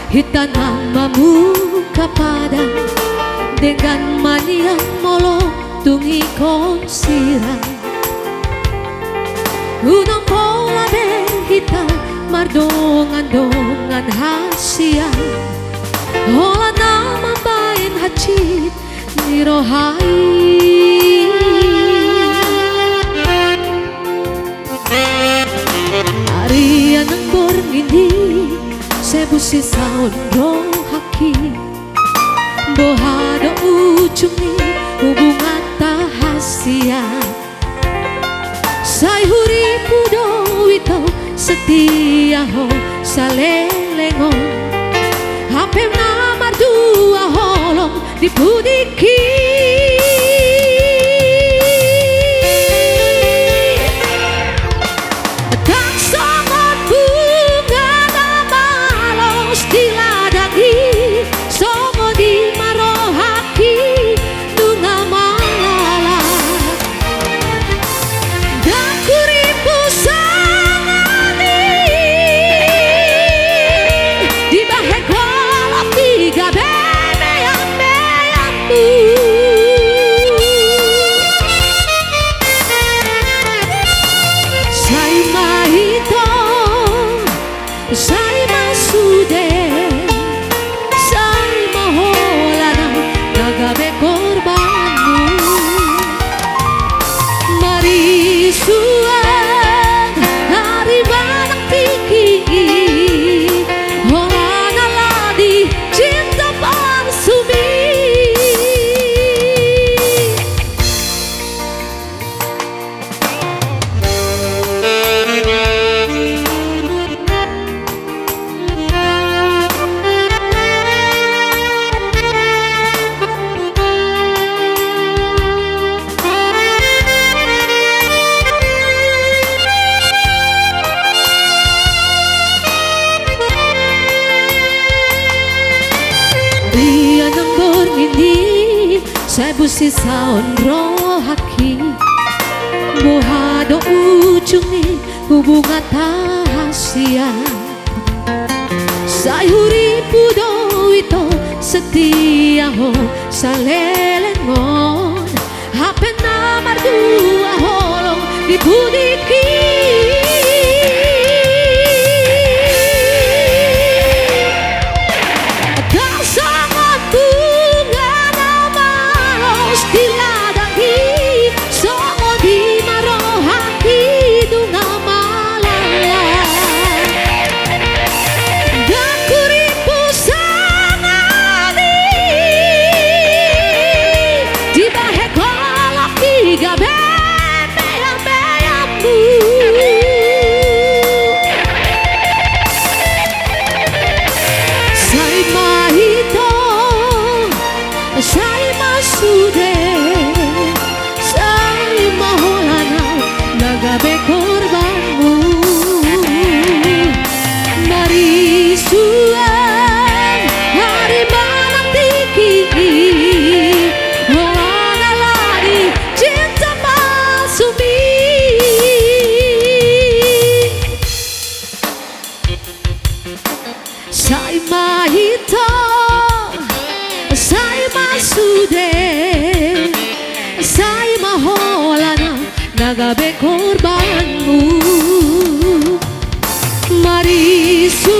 Itanamamu kepada dengan maniang molong tungi konsirang unang pola berhita mardongan-dongan hasian hola nama bain hacit nirohai Arian ang borngindi sebusi saun rohaki bohado ujungi hubungan tahasia say huripu do ito setia ho salelengon hapem na mardua holong dipudiki Say masude, say mahola na nagabe korbanmu Marisuan hari banang tinggi hola naladi cinta parsumi Sebusi saon rohaki bohado ujungi hubungan tahasia sayuripu do ito setia ho salelengon hapen na mardua holong dipudiki Say masude, say maholana nagabe korbanmu Marisuan hari banang tinggi hola lari cinta pasumi Say mahito say masude, say mahola na nagabe korbanmu Marisu